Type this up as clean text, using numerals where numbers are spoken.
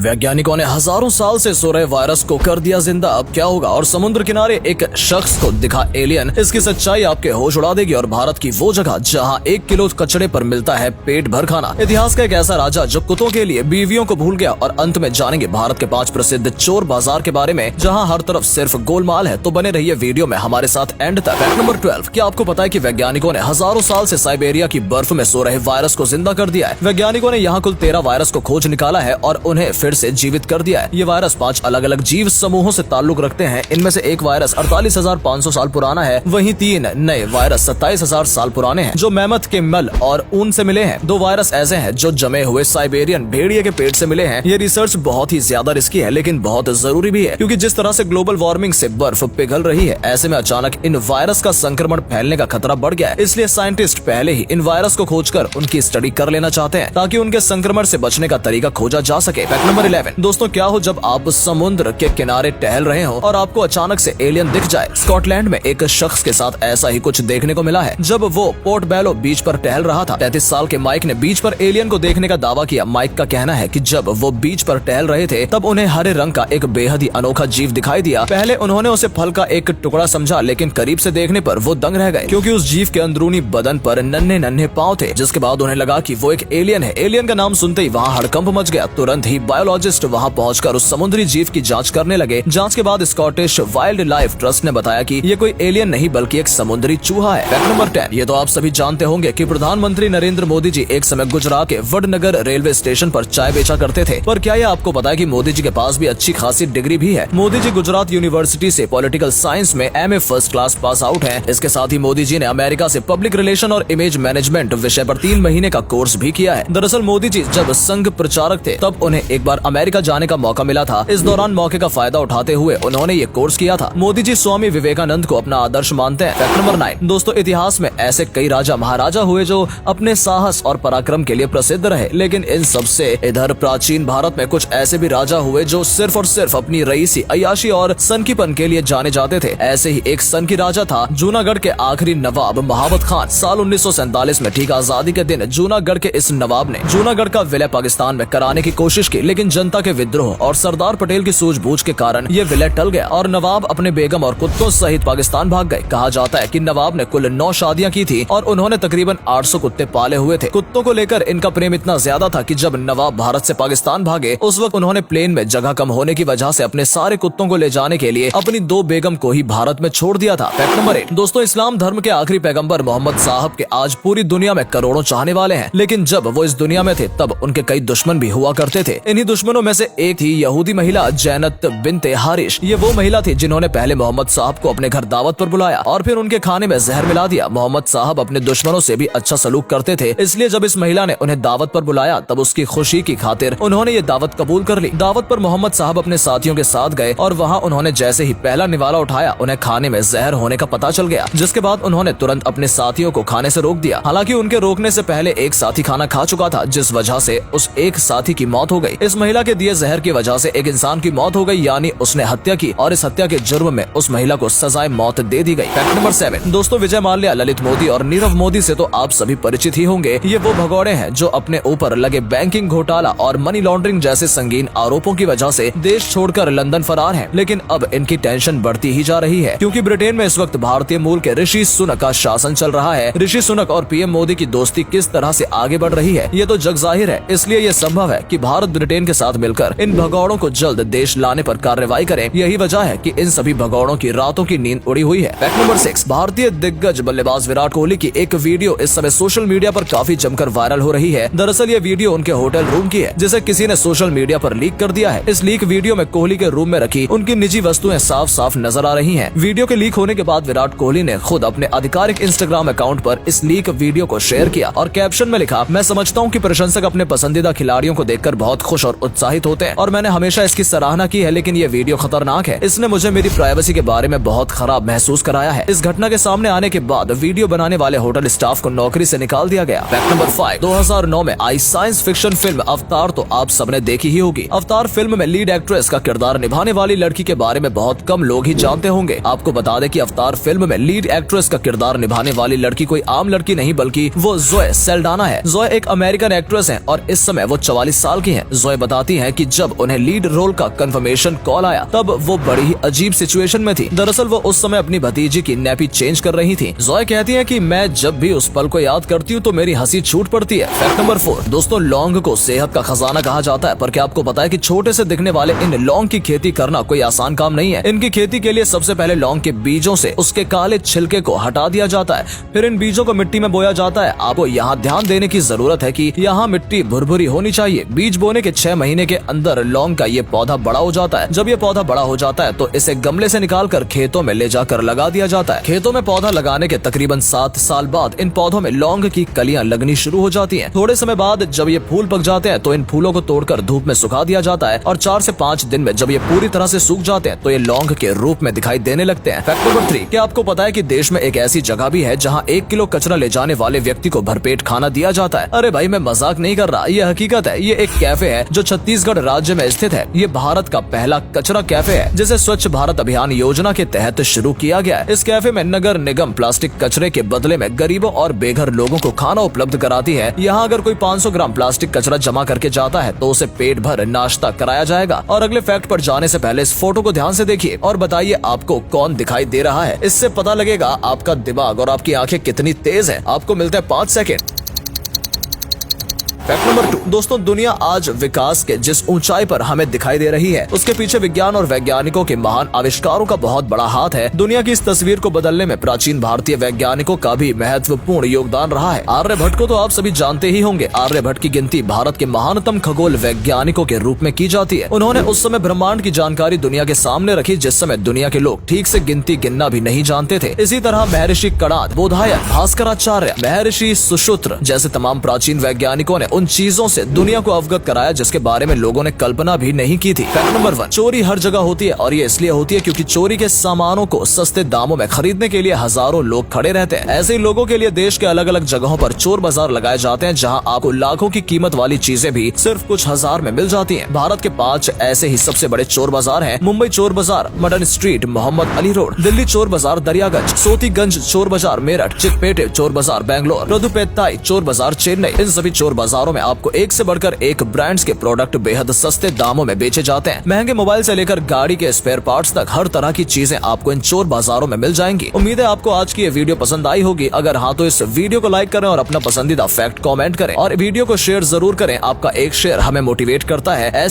वैज्ञानिकों ने हजारों साल से सो रहे वायरस को कर दिया जिंदा। अब क्या होगा? और समुद्र किनारे एक शख्स को दिखा एलियन। इसकी सच्चाई आपके होश उड़ा देगी। और भारत की वो जगह जहां 1 किलो कचड़े पर मिलता है पेट भर खाना। इतिहास का एक ऐसा राजा जो कुत्तों के लिए बीवियों को भूल गया। और अंत में जानेंगे भारत के 5 प्रसिद्ध चोर बाजार के बारे में, जहां हर तरफ सिर्फ गोलमाल है। तो बने रहिए वीडियो में हमारे साथ एंड तक। फैक्ट नंबर 12, क्या आपको पता है कि वैज्ञानिकों ने हजारों साल से साइबेरिया की बर्फ में सो रहे वायरस को जिंदा कर दिया है। वैज्ञानिकों ने यहाँ कुल 13 वायरस को खोज निकाला है और उन्हें फिर से जीवित कर दिया है। ये वायरस 5 अलग अलग जीव समूहों से ताल्लुक रखते हैं। इनमें से एक वायरस 48,500 साल पुराना है। वहीं 3 नए वायरस 27,000 साल पुराने हैं, जो मैमथ के मल और ऊन से मिले हैं। 2 वायरस ऐसे हैं जो जमे हुए साइबेरियन भेड़िए के पेट से मिले हैं। ये रिसर्च बहुत ही ज्यादा रिस्की है, लेकिन बहुत जरूरी भी है, क्योंकि जिस तरह से ग्लोबल वार्मिंग से बर्फ पिघल रही है, ऐसे में अचानक इन वायरस का संक्रमण फैलने का खतरा बढ़ गया है। इसलिए साइंटिस्ट पहले ही इन वायरस को खोजकर उनकी स्टडी कर लेना चाहते हैं, ताकि उनके संक्रमण से बचने का तरीका खोजा जा सके। फैक्ट नंबर 11, दोस्तों क्या हो जब आप समुद्र के किनारे टहल रहे हो और आपको अचानक से एलियन दिख जाए। स्कॉटलैंड में एक शख्स के साथ ऐसा ही कुछ देखने को मिला है। जब वो पोर्ट बेलो बीच पर टहल रहा था, 33 साल के माइक ने बीच पर एलियन को देखने का दावा किया। माइक का कहना है कि जब वो बीच पर टहल रहे थे, तब उन्हें हरे रंग का एक बेहद ही अनोखा जीव दिखाई दिया। पहले उन्होंने उसे फल का एक टुकड़ा समझा, लेकिन करीब से देखने पर वो दंग रह गए, क्योंकि उस जीव के अंदरूनी बदन पर नन्हे नन्हे पांव थे। जिसके बाद उन्हें लगा कि वो एक एलियन है। एलियन का नाम सुनते ही वहाँ हड़कंप मच गया। तुरंत ही बायोलॉजिस्ट वहाँ पहुंचकर उस समुद्री जीव की जांच करने लगे। जांच के बाद स्कॉटिश वाइल्ड लाइफ ट्रस्ट ने बताया कि ये कोई एलियन नहीं बल्कि एक समुद्री चूहा है। फैक्ट नंबर 10, ये तो आप सभी जानते होंगे कि प्रधानमंत्री नरेंद्र मोदी जी एक समय गुजरात के वडनगर रेलवे स्टेशन पर चाय बेचा करते थे। पर क्या ये आपको पता है कि मोदी जी के पास भी अच्छी खासी डिग्री भी है? मोदी जी गुजरात यूनिवर्सिटी से पॉलिटिकल साइंस में MA first class pass out है। इसके साथ ही मोदी जी ने अमेरिका से पब्लिक रिलेशन और इमेज मैनेजमेंट विषय पर 3 महीने का कोर्स भी किया है। दरअसल मोदी जी जब संघ प्रचारक थे, तब उन्हें एक बार अमेरिका जाने का मौका मिला था। इस दौरान मौके का फायदा उठाते हुए उन्होंने ये कोर्स किया था। मोदी जी स्वामी विवेकानंद को अपना आदर्श मानते हैं। फैक्ट नंबर 9, दोस्तों इतिहास में ऐसे कई राजा महाराजा हुए जो अपने साहस और पराक्रम के लिए प्रसिद्ध रहे, लेकिन इन सबसे इधर प्राचीन भारत में कुछ ऐसे भी राजा हुए जो सिर्फ और सिर्फ अपनी रईसी, अय्याशी और सनकीपन के लिए जाने जाते थे। ऐसे ही एक सनकी राजा था जूनागढ़ के आखिरी नवाब महाबत खान। साल 1947 में ठीक आजादी के दिन जूनागढ़ के इस नवाब ने जूनागढ़ का विलय पाकिस्तान में कराने की कोशिश की, लेकिन जनता के विद्रोह और सरदार पटेल की सूझबूझ के कारण ये विलय टल गया और नवाब अपने बेगम और कुत्तों सहित पाकिस्तान भाग गए। कहा जाता है कि नवाब ने कुल 9 शादियां की थी और उन्होंने तकरीबन 800 कुत्ते पाले हुए थे। कुत्तों को लेकर इनका प्रेम इतना ज्यादा था कि जब नवाब भारत से पाकिस्तान भागे, उस वक्त उन्होंने प्लेन में जगह कम होने की वजह से अपने सारे कुत्तों को ले जाने के लिए अपनी 2 बेगम को ही भारत में छोड़ दिया था। फैक्ट नंबर 8, दोस्तों इस्लाम धर्म के आखिरी पैगंबर मोहम्मद साहब के आज पूरी दुनिया में करोड़ों चाहने वाले हैं, लेकिन जब वो इस दुनिया में थे तब उनके कई दुश्मन भी हुआ करते थे। इन्हीं दुश्मनों में से एक थी यहूदी महिला जैनत बिन्ते हारिश। ये वो महिला थी जिन्होंने पहले मोहम्मद साहब को अपने घर दावत पर बुलाया और फिर उनके खाने में जहर मिला दिया। मोहम्मद साहब अपने दुश्मनों से भी अच्छा सलूक करते थे, इसलिए जब इस महिला ने उन्हें दावत पर बुलाया, तब उसकी खुशी की खातिर उन्होंने ये दावत कबूल कर ली। दावत पर मोहम्मद साहब अपने साथियों के साथ गए और वहाँ उन्होंने जैसे ही पहला निवाला उठाया, उन्हें खाने में जहर होने का पता चल गया, जिसके बाद उन्होंने तुरंत अपने साथियों को खाने से रोक दिया। हालांकि उनके रोकने से पहले एक साथी खाना खा चुका था, जिस वजह से उस एक साथी की मौत हो गई। इस महिला के दिए जहर की वजह से एक इंसान की मौत हो गई, यानी उसने हत्या की और इस हत्या के जुर्म में उस महिला को सजाए मौत दे दी गई। फैक्ट नंबर 7, दोस्तों विजय माल्या, ललित मोदी और नीरव मोदी से तो आप सभी परिचित ही होंगे। ये वो भगौड़े हैं जो अपने ऊपर लगे बैंकिंग घोटाला और मनी लॉन्ड्रिंग जैसे संगीन आरोपों की वजह से देश छोड़कर लंदन फरार हैं। लेकिन अब इनकी टेंशन बढ़ती ही जा रही है, क्योंकि ब्रिटेन में इस वक्त भारतीय मूल के ऋषि सुनक का शासन चल रहा है। ऋषि सुनक और PM मोदी की दोस्ती किस तरह से आगे बढ़ रही है, ये तो जग जाहिर है। इसलिए ये संभव है कि भारत ब्रिटेन के साथ मिलकर इन भगौड़ों को जल्द देश लाने पर कार्रवाई करे। यही वजह है कि इन सभी भगौड़ों की रातों की नींद उड़ी हुई है। फैक्ट नंबर 6, भारतीय दिग्गज बल्लेबाज विराट कोहली की एक वीडियो इस समय सोशल मीडिया पर काफी जमकर वायरल हो रही है। दरअसल ये वीडियो उनके होटल रूम की है, जिसे किसी ने सोशल मीडिया पर लीक कर दिया है। इस लीक वीडियो में कोहली के रूम में रखी उनकी निजी वस्तुएं साफ साफ नजर आ रही हैं। वीडियो के लीक होने के बाद विराट कोहली ने खुद अपने आधिकारिक इंस्टाग्राम अकाउंट पर इस लीक वीडियो को शेयर किया और कैप्शन में लिखा, मैं समझता हूँ कि प्रशंसक अपने पसंदीदा खिलाड़ियों को देखकर बहुत खुश और उत्साहित होते हैं और मैंने हमेशा इसकी सराहना की है, लेकिन ये वीडियो खतरनाक है। इसने मुझे मेरी प्राइवेसी के बारे में बहुत खराब महसूस कराया है। इस घटना के सामने आने के बाद वीडियो बनाने वाले होटल स्टाफ को नौकरी से निकाल दिया गया। फैक्ट नंबर 5, 2009 में आई साइंस फिक्शन फिल्म अवतार तो आप सबने देखी ही होगी। अवतार फिल्म में लीड एक्ट्रेस का किरदार निभाने वाली लड़की के बारे में बहुत कम लोग ही जानते होंगे। आपको बता दें कि अवतार फिल्म में लीड एक्ट्रेस का किरदार निभाने वाली लड़की कोई आम लड़की नहीं, बल्कि वो जोए सेल्डाना है। जोए एक अमेरिकन एक्ट्रेस है और इस समय वो 44 साल की है। जोए बताती हैं कि जब उन्हें लीड रोल का कंफर्मेशन कॉल आया तब वो बड़ी ही अजीब सिचुएशन में थी। दरअसल वो उस समय अपनी भतीजी की नैपी चेंज कर रही थी। जोए कहती है कि मैं जब भी उस पल को याद करती हूँ तो मेरी हंसी छूट पड़ती है। फैक्ट नंबर 4, दोस्तों लौंग को सेहत का खजाना कहा जाता है, पर क्या आपको पता है कि छोटे से दिखने वाले इन लौंग की खेती करना कोई आसान काम नहीं है। इनकी खेती के लिए सबसे पहले लौंग के बीजों से उसके काले छिलके को हटा दिया जाता है, फिर इन बीजों को मिट्टी में बोया जाता है। आपको यहाँ ध्यान देने की जरूरत है कि यहाँ मिट्टी भुरभुरी होनी चाहिए। बीज बोने के 6 महीने के अंदर लौंग का ये पौधा बड़ा हो जाता है। जब ये पौधा बड़ा हो जाता है तो इसे गमले से निकालकर खेतों में ले जाकर लगा दिया जाता है। खेतों में पौधा लगाने के तकरीबन 7 साल बाद इन पौधों में लौंग की कलियां लगनी शुरू हो जाती हैं। थोड़े समय बाद जब ये फूल पक जाते हैं तो इन फूलों को तोड़कर धूप में सुखा दिया जाता है और 4 से 5 दिन में जब ये पूरी तरह से सूख जाते हैं तो ये लौंग के रूप में दिखाई देने लगते हैं। फैक्ट नंबर 3, क्या आपको पता है कि देश में एक ऐसी जगह भी है जहाँ 1 किलो कचरा ले जाने वाले व्यक्ति को भरपेट खाना दिया जाता है? अरे भाई मैं मजाक नहीं कर रहा, ये हकीकत है। ये एक कैफे है जो छत्तीसगढ़ राज्य में स्थित है। ये भारत का पहला कचरा कैफे है जिसे स्वच्छ भारत अभियान योजना के तहत शुरू किया गया है। इस कैफे में नगर निगम प्लास्टिक कचरे के बदले में गरीबों और बेघर लोगों को खाना उपलब्ध कराती है। यहाँ अगर कोई 500 ग्राम प्लास्टिक कचरा जमा करके जाता है तो उसे पेट भर नाश्ता कराया जाएगा। और अगले फैक्ट पर जाने से पहले इस फोटो को ध्यान से देखिए और बताइए आपको कौन दिखाई दे रहा है। इससे पता लगेगा आपका दिमाग और आपकी आंखें कितनी तेज है। आपको मिलता है 5 सेकेंड। फैक्ट नंबर 2, दोस्तों दुनिया आज विकास के जिस ऊंचाई पर हमें दिखाई दे रही है उसके पीछे विज्ञान और वैज्ञानिकों के महान आविष्कारों का बहुत बड़ा हाथ है। दुनिया की इस तस्वीर को बदलने में प्राचीन भारतीय वैज्ञानिकों का भी महत्वपूर्ण योगदान रहा है। आर्यभट्ट को तो आप सभी जानते ही होंगे। आर्यभट्ट की गिनती भारत के महानतम खगोल वैज्ञानिकों के रूप में की जाती है। उन्होंने उस समय ब्रह्मांड की जानकारी दुनिया के सामने रखी जिस समय दुनिया के लोग ठीक से गिनती गिनना भी नहीं जानते थे। इसी तरह महर्षि कणाद, बोधायन, भास्कराचार्य, महर्षि सुश्रुत जैसे तमाम प्राचीन वैज्ञानिकों ने उन चीजों से दुनिया को अवगत कराया जिसके बारे में लोगों ने कल्पना भी नहीं की थी। फैक्ट नंबर 1, चोरी हर जगह होती है और ये इसलिए होती है क्योंकि चोरी के सामानों को सस्ते दामों में खरीदने के लिए हजारों लोग खड़े रहते हैं। ऐसे ही लोगों के लिए देश के अलग अलग जगहों पर चोर बाजार लगाए जाते हैं जहां आपको लाखों की कीमत वाली चीजें भी सिर्फ कुछ हजार में मिल जाती हैं। भारत के 5 ऐसे ही सबसे बड़े चोर बाजार हैं। मुंबई चोर बाजार, मडन स्ट्रीट, मोहम्मद अली रोड, दिल्ली चोर बाजार दरियागंज, सोतीगंज चोर बाजार मेरठ, चिकपेटे चोर बाजार बैंगलोर, रदुपेत्ताई चोर बाजार चेन्नई। इन सभी चोर बाजारों में आपको एक से बढ़कर एक ब्रांड्स के प्रोडक्ट बेहद सस्ते दामों में बेचे जाते हैं। महंगे मोबाइल से लेकर गाड़ी के स्पेयर पार्ट्स तक हर तरह की चीजें आपको इन चोर बाजारों में मिल जाएंगी। उम्मीद है आपको आज की ये वीडियो पसंद आई होगी। अगर हाँ तो इस वीडियो को लाइक करें और अपना पसंदीदा फैक्ट कमेंट करें और वीडियो को शेयर जरूर करें। आपका एक शेयर हमें मोटिवेट करता है।